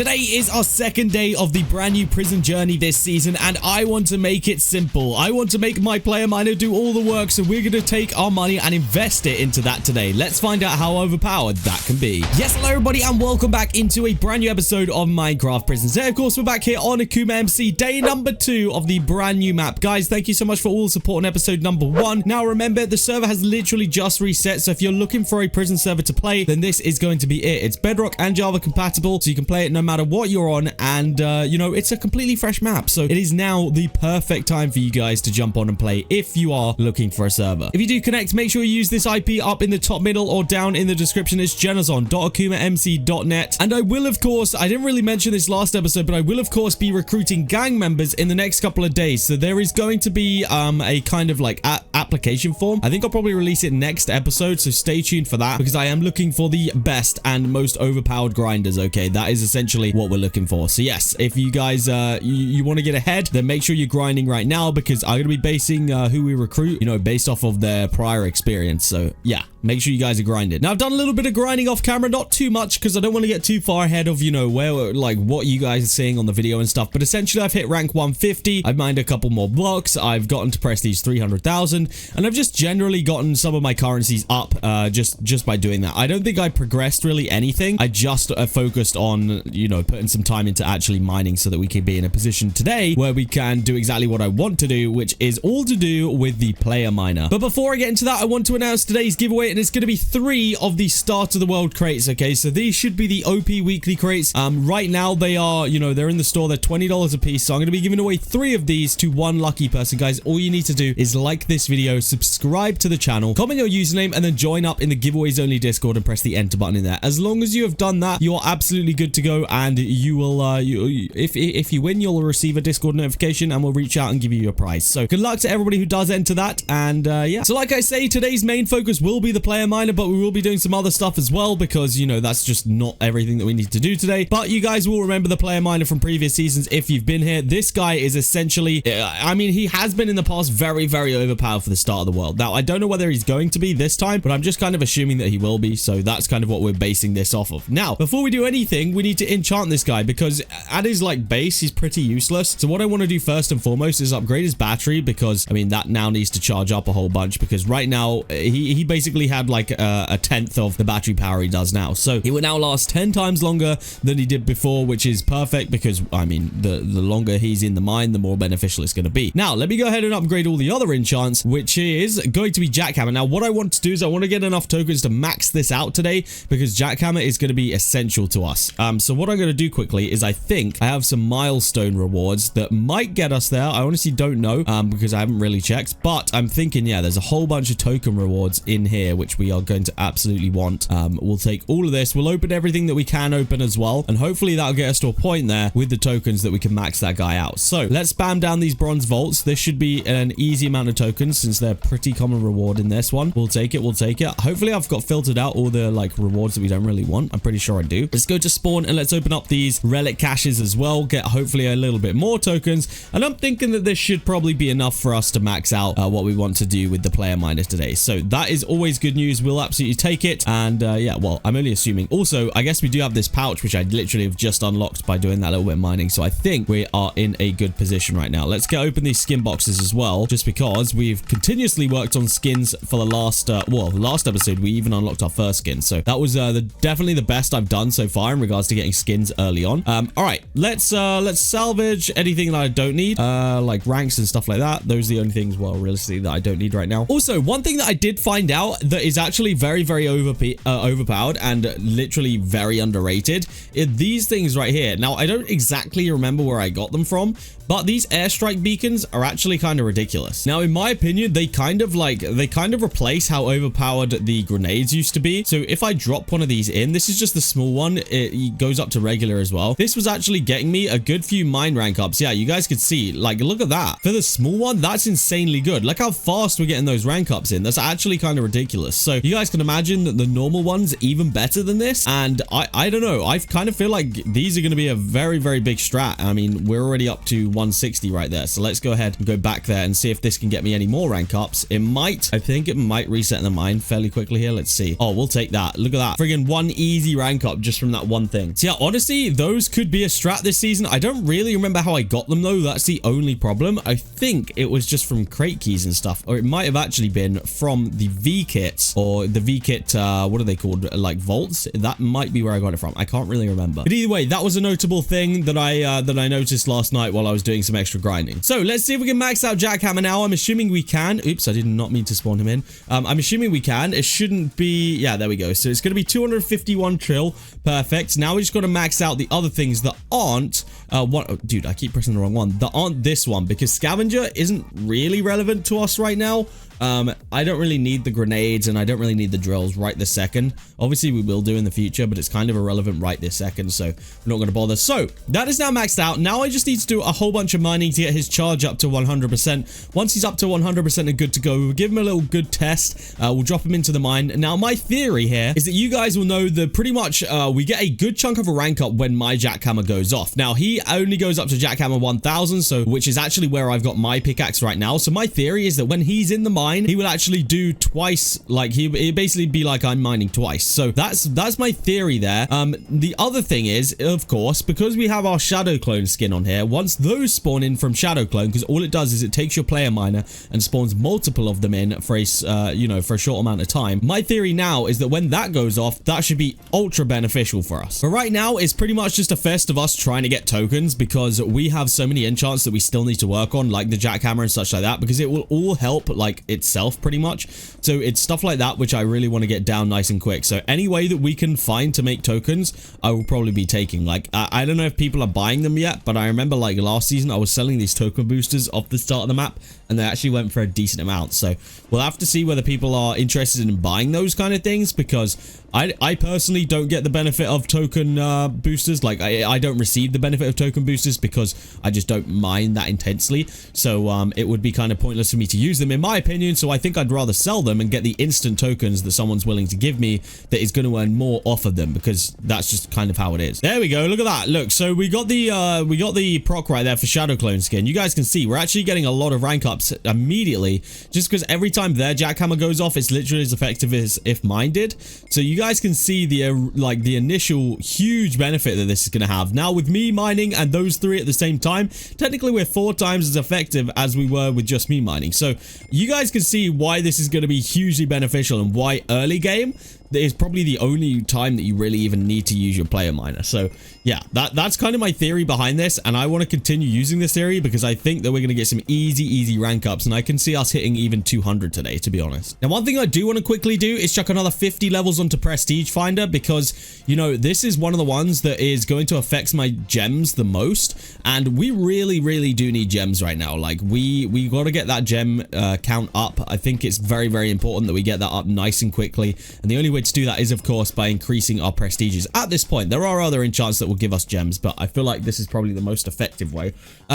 Today is our second day of the brand new prison journey this season, and I want to make it simple. I want to make my player miner do all the work, so we're going to take our money and invest it into that today. Let's find out how overpowered that can be. Yes, hello everybody, and welcome back into a brand new episode of Minecraft Prisons. Today, of course, we're back here on AkumaMC, day number 2 of the brand new map. Guys, thank you so much for all the support on episode number 1. Now, remember, the server has literally just reset, so if you're looking for a prison server to play, then this is going to be it. It's Bedrock and Java compatible, so you can play it no matter what you're on, and you know, it's a completely fresh map, so it is now the perfect time for you guys to jump on and play if you are looking for a server. If you do connect, make sure you use this IP up in the top middle or down in the description. It's Generzon.AkumaMC.net, and I will, of course, I didn't really mention this last episode, but I will, of course, be recruiting gang members in the next couple of days, so there is going to be a kind of like application form. I think I'll probably release it next episode, so stay tuned for that, because I am looking for the best and most overpowered grinders. Okay, that is essentially what we're looking for. So yes, if you guys you want to get ahead, then make sure you're grinding right now, because I'm going to be basing who we recruit, you know, based off of their prior experience. So yeah, make sure you guys are grinding. Now, I've done a little bit of grinding off camera, not too much, because I don't want to get too far ahead of, you know, where, like, what you guys are seeing on the video and stuff. But essentially, I've hit rank 150. I've mined a couple more blocks. I've gotten to prestige 300,000, and I've just generally gotten some of my currencies up just by doing that. I don't think I progressed really anything. I just focused on, you know, putting some time into actually mining so that we can be in a position today where we can do exactly what I want to do, which is all to do with the player miner. But before I get into that, I want to announce today's giveaway, and it's going to be 3 of the Start of the World crates. Okay, so these should be the OP weekly crates. Right now they are, you know, they're in the store. They're $20 a piece, so I'm going to be giving away 3 of these to one lucky person. Guys, all you need to do is like this video, subscribe to the channel, comment your username, and then join up in the giveaways only Discord and press the enter button in there. As long as you have done that, you are absolutely good to go, and you will if you win, you'll receive a Discord notification, and we'll reach out and give you your prize. So good luck to everybody who does enter that. And yeah, so like I say, today's main focus will be the player miner, but we will be doing some other stuff as well, because, you know, that's just not everything that we need to do today. But you guys will remember the player miner from previous seasons if you've been here. This guy is essentially, I mean, he has been in the past very, very overpowered for the Start of the World. Now, I don't know whether he's going to be this time, but I'm just kind of assuming that he will be, so that's kind of what we're basing this off of. Now, before we do anything, we need to enchant this guy, because at his, like, base, he's pretty useless. So what I want to do first and foremost is upgrade his battery, because, I mean, that now needs to charge up a whole bunch, because right now, he basically had, like, a 10th of the battery power he does now. So he will now last 10 times longer than he did before, which is perfect, because, I mean, the longer he's in the mine, the more beneficial it's going to be. Now, let me go ahead and upgrade all the other enchants, which is going to be Jackhammer. Now, what I want to do is I want to get enough tokens to max this out today, because Jackhammer is going to be essential to us. So what I'm going to do quickly is I think I have some milestone rewards that might get us there. I honestly don't know, because I haven't really checked, but I'm thinking, yeah, there's a whole bunch of token rewards in here, which we are going to absolutely want. We'll take all of this. We'll open everything that we can open as well, and hopefully that'll get us to a point there with the tokens that we can max that guy out. So let's spam down these bronze vaults. This should be an easy amount of tokens, since they're pretty common reward in this one. We'll take it. We'll take it. Hopefully I've got filtered out all the, like, rewards that we don't really want. I'm pretty sure I do. Let's go to spawn, and let's open up these relic caches as well. Get hopefully a little bit more tokens, and I'm thinking that this should probably be enough for us to max out what we want to do with the player miners today. So that is always good news. We'll absolutely take it. And yeah, well, I'm only assuming. Also, I guess we do have this pouch, which I literally have just unlocked by doing that little bit of mining, so I think we are in a good position right now. Let's get open these skin boxes as well, just because we've continuously worked on skins for the last last episode. We even unlocked our first skin, so that was definitely the best I've done so far in regards to getting skins early on. All right, let's salvage anything that I don't need, like ranks and stuff like that. Those are the only things, well, realistically, that I don't need right now. Also, one thing that I did find out that is actually very, very overpowered and literally very underrated is these things right here. Now, I don't exactly remember where I got them from, but these airstrike beacons are actually kind of ridiculous. Now, in my opinion, they kind of replace how overpowered the grenades used to be. So if I drop one of these in, this is just the small one, it goes up to regular as well. This was actually getting me a good few mine rank ups. Yeah, you guys could see, like, look at that. For the small one, that's insanely good. Look how fast we're getting those rank ups in. That's actually kind of ridiculous. So you guys can imagine that the normal one's even better than this. And I don't know. I kind of feel like these are going to be a very, very big strat. I mean, we're already up to 160 right there. So let's go ahead and go back there and see if this can get me any more rank ups, it might, I think it might reset the mine fairly quickly here. Let's see. Oh, we'll take that. Look at that. Friggin' one easy rank up just from that one thing. So yeah, honestly, those could be a strat this season. I don't really remember how I got them though. That's the only problem. I think it was just from crate keys and stuff, or it might have actually been from the V kits or the V kit, what are they called? Like vaults? That might be where I got it from. I can't really remember. But either way, that was a notable thing that I noticed last night while I was doing some extra grinding. So let's see if we can max out Jackhammer now. I'm assuming we can. Oops, I did not mean to spawn him in. I'm assuming we can. It shouldn't be, yeah, there we go. So it's going to be 251 trill. Perfect. Now we just got to max out the other things that aren't, what, oh, dude, I keep pressing the wrong one. That aren't this one, because scavenger isn't really relevant to us right now. I don't really need the grenades and I don't really need the drills right this second. Obviously, we will do in the future, but it's kind of irrelevant right this second, so we're not going to bother. So that is now maxed out. Now I just need to do a whole bunch of mining to get his charge up to 100%. Once he's up to 100% and good to go, we'll give him a little good test. We'll drop him into the mine. Now, my theory here is that you guys will know that pretty much we get a good chunk of a rank up when my jackhammer goes off. Now, he only goes up to jackhammer 1000, so which is actually where I've got my pickaxe right now. So my theory is that when he's in the mine, he will actually do twice, like he'd basically be like I'm mining twice. So that's my theory there. The other thing is, of course, because we have our shadow clone skin on here, once those spawn in from shadow clone, because all it does is it takes your player miner and spawns multiple of them in for a you know, for a short amount of time. My theory now is that when that goes off, that should be ultra beneficial for us. But right now it's pretty much just a fest of us trying to get tokens, because we have so many enchants that we still need to work on, like the jackhammer and such like that, because it will all help like itself pretty much. So it's stuff like that which I really want to get down nice and quick. So any way that we can find to make tokens, I will probably be taking. Like I don't know if people are buying them yet, but I remember like last season I was selling these token boosters off the start of the map and they actually went for a decent amount. So we'll have to see whether people are interested in buying those kind of things, because I personally don't get the benefit of token boosters. Like I don't receive the benefit of token boosters because I just don't mine that intensely. So it would be kind of pointless for me to use them in my opinion. So I think I'd rather sell them and get the instant tokens that someone's willing to give me that is going to earn more off of them, because that's just kind of how it is. There we go. Look at that. Look, so we got the proc right there for shadow clone skin. You guys can see we're actually getting a lot of rank ups immediately, just because every time their jackhammer goes off, it's literally as effective as if mine did. So you guys can see the initial huge benefit that this is going to have. Now with me mining and those three at the same time, technically we're 4 times as effective as we were with just me mining. So you guys can see why this is going to be hugely beneficial and why early game is probably the only time that you really even need to use your player miner. So yeah, that's kind of my theory behind this, and I want to continue using this theory because I think that we're going to get some easy rank ups, and I can see us hitting even 200 today, to be honest. Now, one thing I do want to quickly do is chuck another 50 levels onto Prestige Finder, because, you know, this is one of the ones that is going to affect my gems the most, and we really do need gems right now. Like, we got to get that gem count up. I think it's very important that we get that up nice and quickly, and the only way to do that is, of course, by increasing our prestiges. At this point, there are other enchants that will give us gems, but I feel like this is probably the most effective way.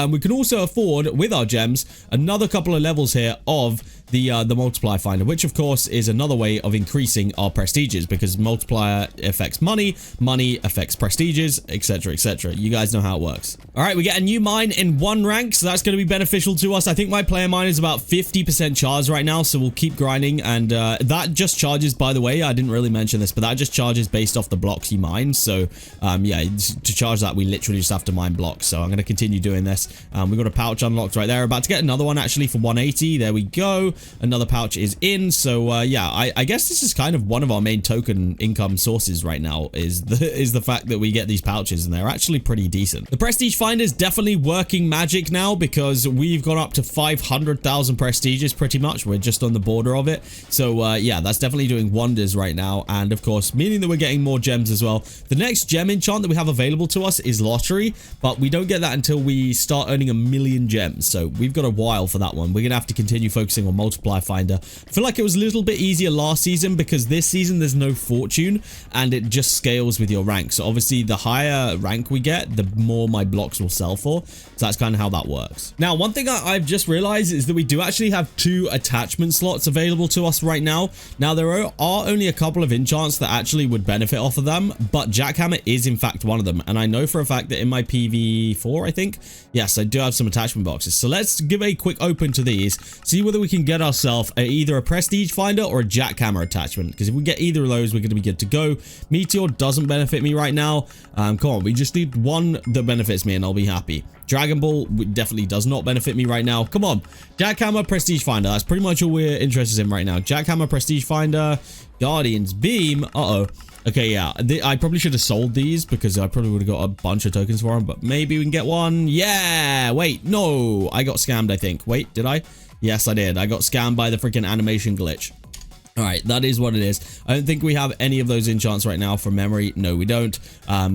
We can also afford, with our gems, another couple of levels here of the multiplier finder, which of course is another way of increasing our prestiges, because multiplier affects money affects prestiges, etc. You guys know how it works. All right, we get a new mine in 1 rank, so that's going to be beneficial to us. I think my player mine is about 50% charged right now, so we'll keep grinding, and that just charges, by the way, I didn't really mention this, but that just charges based off the blocks you mine. So yeah, to charge that, we literally just have to mine blocks. So I'm going to continue doing this. We've got a pouch unlocked right there, about to get another one actually for 180. There we go. Another pouch is in. So yeah, I guess this is kind of one of our main token income sources right now, is the fact that we get these pouches, and they're actually pretty decent. The prestige finder is definitely working magic now, because we've gone up to 500,000 prestiges pretty much. We're just on the border of it. So yeah, that's definitely doing wonders right now, and of course meaning that we're getting more gems as well. The next gem enchant that we have available to us is lottery, but we don't get that until we start earning 1,000,000 gems. So we've got a while for that one. We're gonna have to continue focusing on multiplier finder. I feel like it was a little bit easier last season, because this season there's no fortune and it just scales with your rank. So obviously the higher rank we get, the more my blocks will sell for. So that's kind of how that works. Now, one thing I've just realized is that we do actually have 2 attachment slots available to us right now. Now, there are only a couple of enchants that actually would benefit off of them, but jackhammer is in fact one of them. And I know for a fact that in my PV4, I think, yes, I do have some attachment boxes. So let's give a quick open to these, see whether we can get ourselves either a prestige finder or a jackhammer attachment. Because if we get either of those, we're going to be good to go. Meteor doesn't benefit me right now. Come on, we just need one that benefits me and I'll be happy. Dragon Ball definitely does not benefit me right now. Come on, jackhammer, prestige finder. That's pretty much all we're interested in right now. Jackhammer, prestige finder, Guardian's beam. Okay, yeah, I probably should have sold these because I probably would have got a bunch of tokens for them, but maybe we can get one. Yeah, wait, no, I got scammed, I think. Wait, did I? Yes, I did. I got scammed by the freaking animation glitch. All right, that is what it is. I don't think we have any of those enchants right now from memory. No, we don't.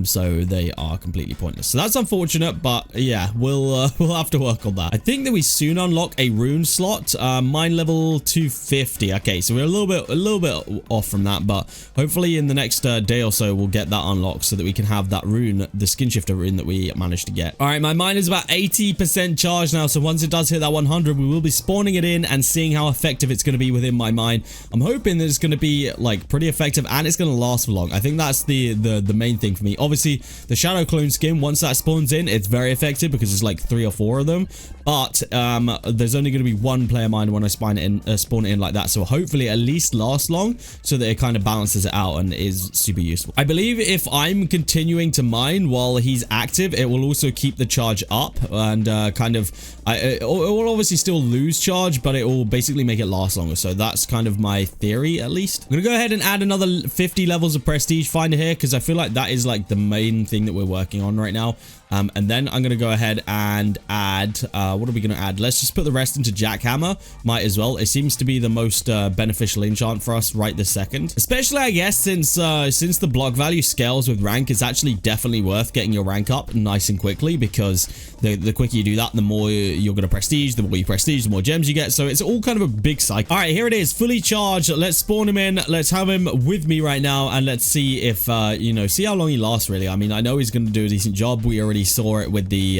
So they are completely pointless. So that's unfortunate, but yeah, we'll have to work on that. I think that we soon unlock a rune slot. Mine level 250. Okay, so we're a little bit off from that, but hopefully in the next day or so we'll get that unlocked so that we can have that rune, the skin shifter rune that we managed to get. All right, my mine is about 80% charged now. So once it does hit that 100, we will be spawning it in and seeing how effective it's going to be within my mine. I'm hoping that it's going to be like pretty effective and it's going to last for long. I think that's the main thing for me. Obviously, the shadow clone skin, once that spawns in, it's very effective because there's like 3 or 4 of them. But there's only going to be one player mine when I spawn it in like that. So hopefully it at least lasts long so that it kind of balances it out and is super useful. I believe if I'm continuing to mine while he's active, it will also keep the charge up and it will obviously still lose charge, but it will basically make it last longer. So that's kind of my theory, at least. I'm going to go ahead and add another 50 levels of prestige finder here because I feel like that is like the main thing that we're working on right now. And then I'm going to go ahead and add, what are we going to add? Let's just put the rest into Jackhammer. Might as well. It seems to be the most beneficial enchant for us right this second. Especially, I guess, since the block value scales with rank, it's actually definitely worth getting your rank up nice and quickly because the quicker you do that, the more you're going to prestige. The more you prestige, the more gems you get. So it's all kind of a big cycle. All right, here it is. Fully charged. Let's spawn him in. Let's have him with me right now. And let's see if, see how long he lasts, really. I mean, I know he's going to do a decent job. We already saw it with the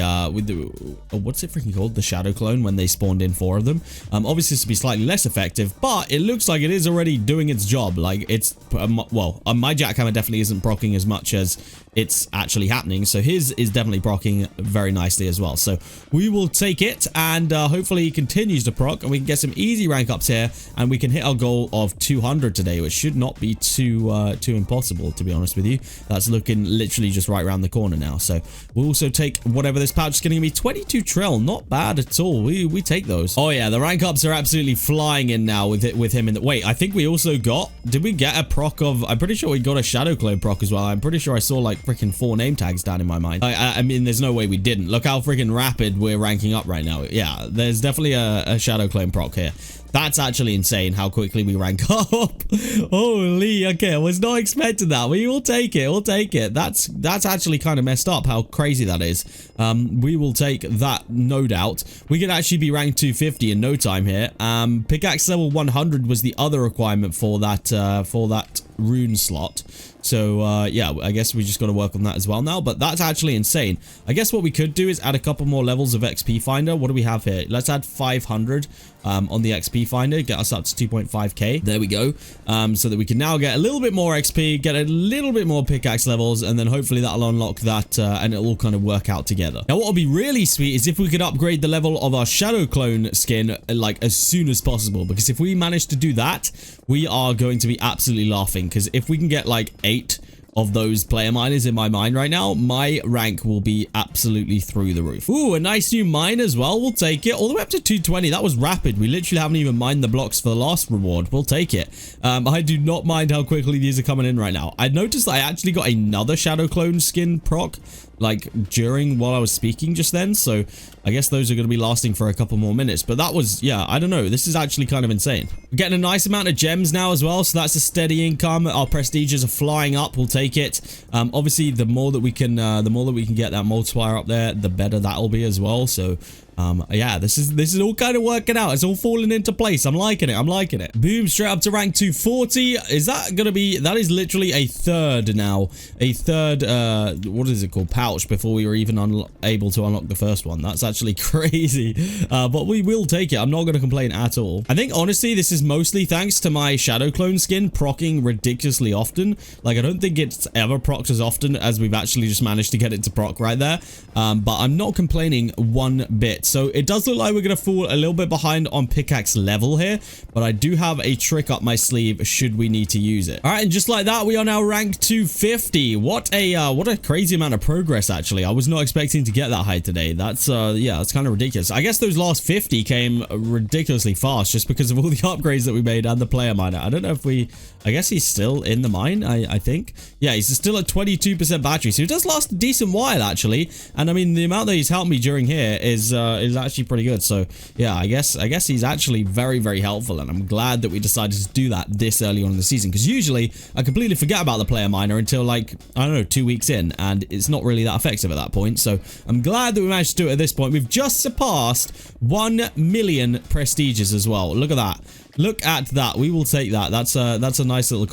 what's it freaking called, the shadow clone, when they spawned in 4 of them. Obviously this will be slightly less effective, but it looks like it is already doing its job. Like it's my jackhammer definitely isn't proccing as much as it's actually happening, so his is definitely proccing very nicely as well. So we will take it, and hopefully he continues to proc and we can get some easy rank ups here and we can hit our goal of 200 today, which should not be too impossible, to be honest with you. That's looking literally just right around the corner now. So we'll also take whatever this pouch is going to be. 22 trill, not bad at all. We take those. Oh yeah, the rank ups are absolutely flying in now with him in the... Wait, I think we also got... Did we get a proc of... I'm pretty sure we got a shadow clone proc as well. I'm pretty sure I saw like freaking 4 name tags down in my mind. I mean, there's no way we didn't. Look how freaking rapid we're ranking up right now. Yeah, there's definitely a shadow clone proc here. That's actually insane how quickly we rank up. Holy, okay, I was not expecting that. We will take it. We'll take it. That's actually kind of messed up how crazy that is. We will take that, no doubt. We could actually be ranked 250 in no time here. Pickaxe level 100 was the other requirement for that rune slot. So yeah, I guess we just got to work on that as well now, but that's actually insane. I guess what we could do is add a couple more levels of XP finder. What do we have here? Let's add 500 on the XP finder, get us up to 2.5k. There we go. So that we can now get a little bit more XP, get a little bit more pickaxe levels, and then hopefully that'll unlock that and it'll all kind of work out together. Now what would be really sweet is if we could upgrade the level of our shadow clone skin like as soon as possible, because if we manage to do that, we are going to be absolutely laughing, because if we can get like 8 of those player miners in my mine right now, my rank will be absolutely through the roof. Ooh, a nice new mine as well. We'll take it all the way up to 220. That was rapid. We literally haven't even mined the blocks for the last reward. We'll take it. I do not mind how quickly these are coming in right now. I noticed that I actually got another shadow clone skin proc like while I was speaking just then, so I guess those are going to be lasting for a couple more minutes. But that was, yeah, I don't know, this is actually kind of insane. We're getting a nice amount of gems now as well, so that's a steady income. Our prestiges are flying up. We'll take it. Obviously the more that we can get that multiplier up there, the better that'll be as well. So Yeah, this is all kind of working out. It's all falling into place. I'm liking it. I'm liking it. Boom, straight up to rank 240. Is that gonna be, that is literally a third now. A third, what is it called? Pouch before we were even able to unlock the first one. That's actually crazy. But we will take it. I'm not gonna complain at all. I think honestly, this is mostly thanks to my Shadow Clone skin procking ridiculously often. Like, I don't think it's ever procced as often as we've actually just managed to get it to proc right there. But I'm not complaining one bit. So it does look like we're going to fall a little bit behind on pickaxe level here, but I do have a trick up my sleeve should we need to use it. All right, and just like that, we are now ranked 250. What a crazy amount of progress, actually. I was not expecting to get that high today. That's, yeah, that's kind of ridiculous. I guess those last 50 came ridiculously fast just because of all the upgrades that we made and the player miner. I don't know if I guess he's still in the mine, I think. Yeah, he's still at 22% battery, so it does last a decent while, actually. And I mean, the amount that he's helped me during here is actually pretty good. So yeah, I guess he's actually very, very helpful, and I'm glad that we decided to do that this early on in the season, because usually I completely forget about the player miner until, like, I don't know, 2 weeks in, and it's not really that effective at that point. So I'm glad that we managed to do it at this point. We've just surpassed 1 million prestiges as well. Look at that. Look at that. We will take that. That's a nice little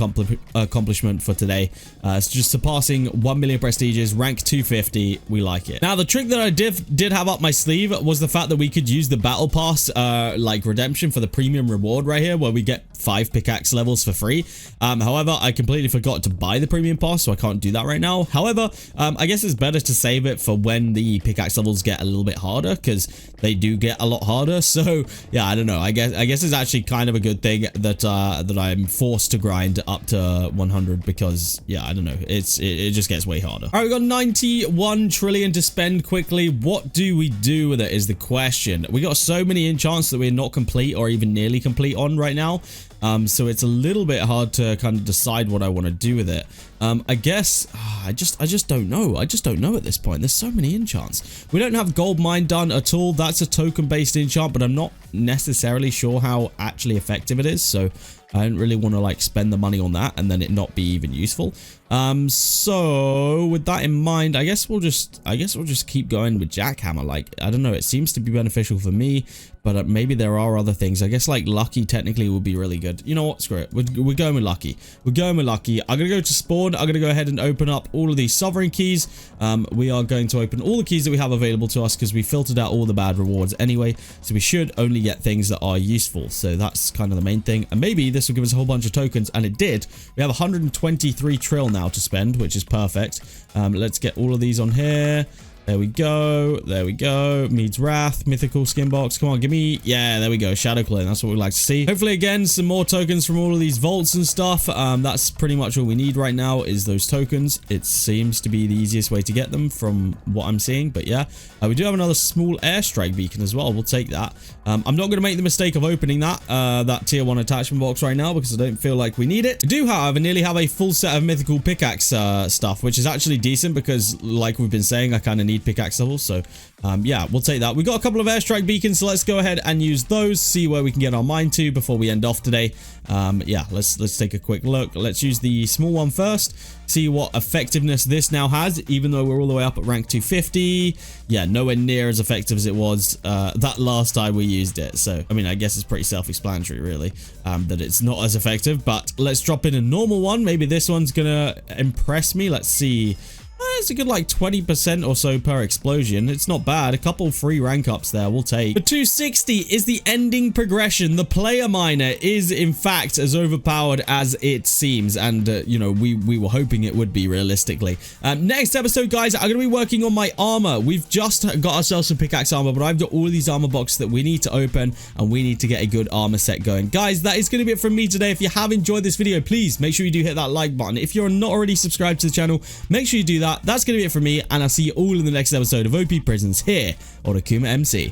accomplishment for today. It's just surpassing 1 million prestiges, rank 250. We like it. Now, the trick that I did have up my sleeve was the fact that we could use the battle pass like redemption for the premium reward right here, where we get 5 pickaxe levels for free. However, I completely forgot to buy the premium pass, so I can't do that right now. However, I guess it's better to save it for when the pickaxe levels get a little bit harder, because they do get a lot harder. So yeah, I don't know. I guess it's actually kind of a good thing that that I'm forced to grind up to 100, because yeah, I don't know, it just gets way harder. All right, we've got 91 trillion to spend quickly. What do we do with it is the question. We got so many enchants that we're not complete or even nearly complete on right now. So it's a little bit hard to kind of decide what I want to do with it. I guess I just don't know. I just don't know at this point. There's so many enchants. We don't have gold mine done at all. That's a token based enchant, but I'm not necessarily sure how actually effective it is. So I don't really want to like spend the money on that and then it not be even useful. So with that in mind, I guess we'll just keep going with jackhammer. Like, I don't know, it seems to be beneficial for me, but maybe there are other things. I guess like lucky technically would be really good. You know what? Screw it. We're going with lucky. We're going with lucky. I'm gonna go to spawn. I'm gonna go ahead and open up all of these sovereign keys. We are going to open all the keys that we have available to us because we filtered out all the bad rewards anyway. So we should only get things that are useful. So that's kind of the main thing. And maybe this will give us a whole bunch of tokens, and it did. We have 123 trill now to spend, which is perfect. Let's get all of these on here. There we go. There we go. Mead's Wrath, mythical skin box. Come on, give me. Yeah, there we go. Shadow Clone. That's what we like to see. Hopefully, again, some more tokens from all of these vaults and stuff. That's pretty much all we need right now is those tokens. It seems to be the easiest way to get them from what I'm seeing. But yeah, we do have another small airstrike beacon as well. We'll take that. I'm not going to make the mistake of opening that tier 1 attachment box right now because I don't feel like we need it. I do, however, nearly have a full set of mythical pickaxe stuff, which is actually decent because, like we've been saying, I kind of need pickaxe levels. So yeah, we'll take that. We got a couple of airstrike beacons, so let's go ahead and use those, see where we can get our mine to before we end off today. Yeah, let's take a quick look. Let's use the small one first, see what effectiveness this now has, even though we're all the way up at rank 250. Yeah, nowhere near as effective as it was that last time we used it. So I mean, I guess it's pretty self-explanatory really, that it's not as effective. But let's drop in a normal one. Maybe this one's gonna impress me. Let's see. It's a good like 20% or so per explosion. It's not bad. A couple free rank ups there we'll take. But 260 is the ending progression. The player miner is in fact as overpowered as it seems, and you know, we were hoping it would be realistically. Next episode, guys, I'm gonna be working on my armor. We've just got ourselves some pickaxe armor, but I've got all of these armor boxes that we need to open, and we need to get a good armor set going. Guys, that is gonna be it from me today. If you have enjoyed this video, please make sure you do hit that like button. If you're not already subscribed to the channel, make sure you do that. That's going to be it from me, and I'll see you all in the next episode of OP Prisons here on AkumaMC.